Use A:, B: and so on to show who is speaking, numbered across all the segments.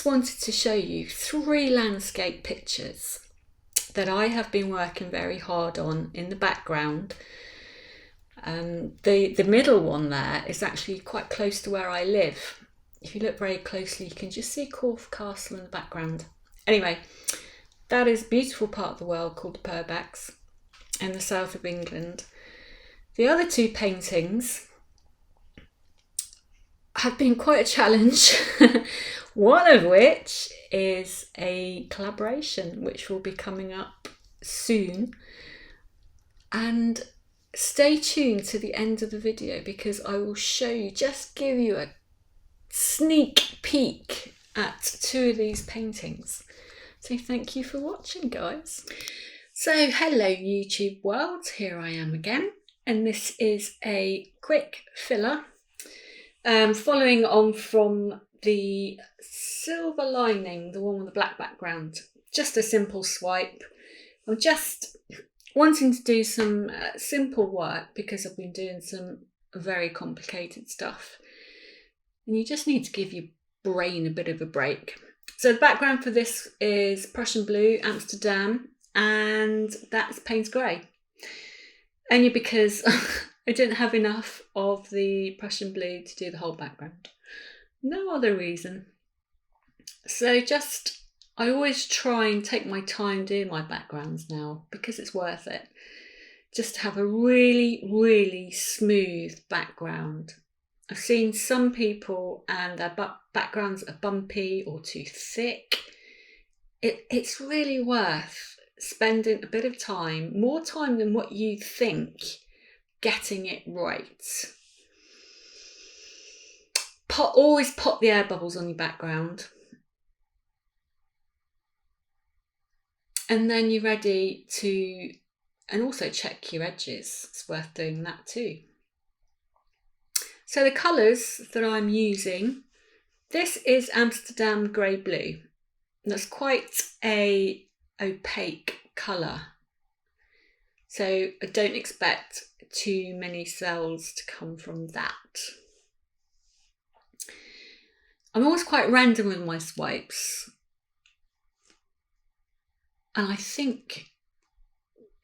A: just wanted to show you 3 landscape pictures that I have been working very hard on in the background. The middle one there is actually quite close to where I live. If you look very closely, you can just see Corfe Castle in the background. Anyway, that is a beautiful part of the world called the Pebeo in the south of England. The other 2 paintings have been quite a challenge. One of which is a collaboration which will be coming up soon. And stay tuned to the end of the video because I will show you, just give you a sneak peek at 2 of these paintings. So thank you for watching, guys. So hello YouTube world, here I am again, and this is a quick filler following on from the silver lining, the one with the black background. Just a simple swipe. I'm just wanting to do some simple work because I've been doing some very complicated stuff. And you just need to give your brain a bit of a break. So the background for this is Prussian blue, Amsterdam, and that's Paynes grey. Only because I didn't have enough of the Prussian blue to do the whole background. No other reason. So I always try and take my time doing my backgrounds now because it's worth it. Just to have a really, really smooth background. I've seen some people and their backgrounds are bumpy or too thick. It's really worth spending a bit of time, more time than what you think, getting it right. Always pop the air bubbles on your background. And then you're ready to, and also check your edges. It's worth doing that too. So the colours that I'm using, this is Amsterdam Grey Blue. That's quite a opaque colour. So I don't expect too many cells to come from that. I'm always quite random with my swipes. And I think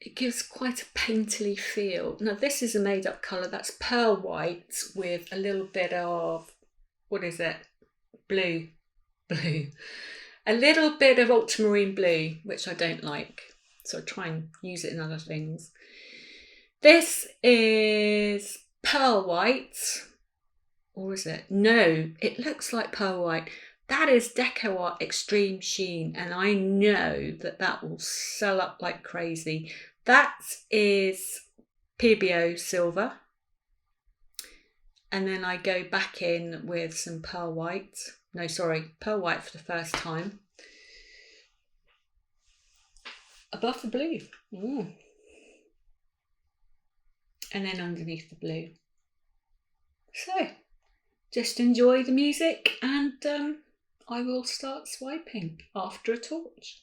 A: it gives quite a painterly feel. Now this is a made up colour, that's pearl white with a little bit of, what is it? Blue. A little bit of ultramarine blue, which I don't like. So I try and use it in other things. This is pearl white. Or is it? No, it looks like pearl white. That is Deco Art Extreme Sheen, and I know that will sell up like crazy. That is Pebeo silver. And then I go back in with some pearl white. No, sorry, pearl white for the first time. Above the blue. And then underneath the blue. So, just enjoy the music and I will start swiping after a torch.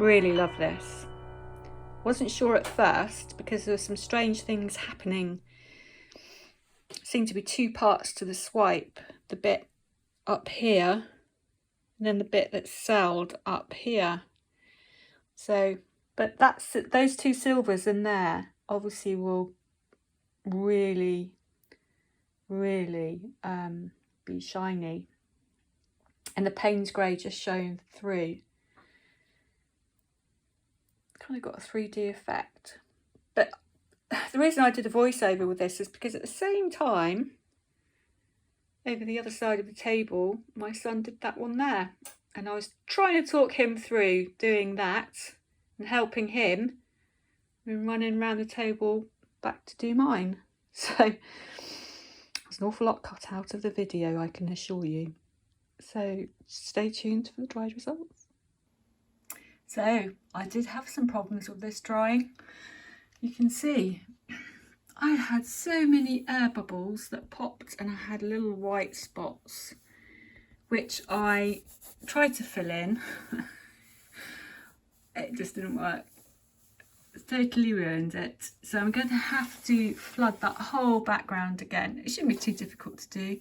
A: Really love this. Wasn't sure at first because there were some strange things happening. Seemed to be two parts to the swipe. The bit up here and then the bit that's celled up here. So, but that's those two silvers in there obviously will really be shiny, and the Paynes grey just showing through. Kind of got a 3D effect. But the reason I did a voiceover with this is because at the same time, over the other side of the table, my son did that one there, and I was trying to talk him through doing that and helping him and running around the table back to do mine. So there's an awful lot cut out of the video, I can assure you. So stay tuned for the dried results. So I did have some problems with this drying. You can see I had so many air bubbles that popped, and I had little white spots which I tried to fill in. It just didn't work. It's totally ruined it. So I'm going to have to flood that whole background again. It shouldn't be too difficult to do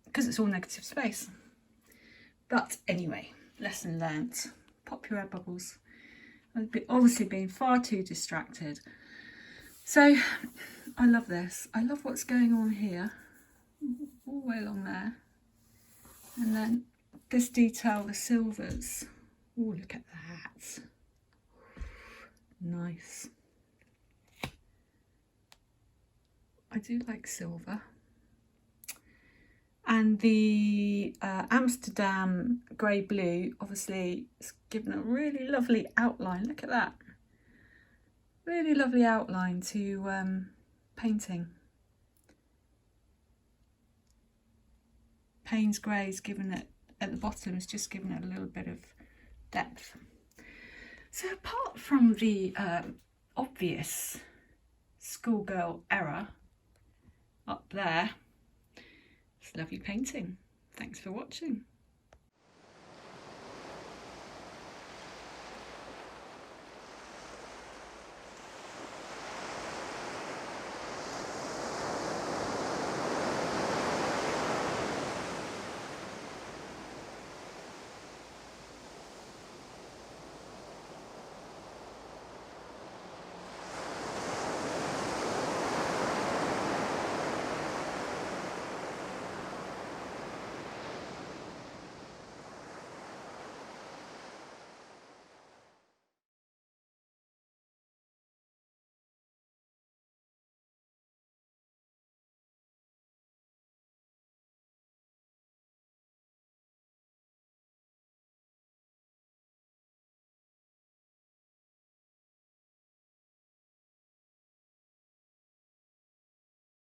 A: because it's all negative space. But anyway, lesson learnt. Pop your air bubbles. I've obviously been far too distracted. So I love this. I love what's going on here, all the way along there. And then this detail, the silvers. Oh, look at that. Nice. I do like silver. And the Amsterdam grey blue, obviously, it's given a really lovely outline. Look at that. Really lovely outline to painting. Paynes grey's given it, at the bottom, it's just given it a little bit of depth. So apart from the obvious schoolgirl error up there, it's lovely painting. Thanks for watching.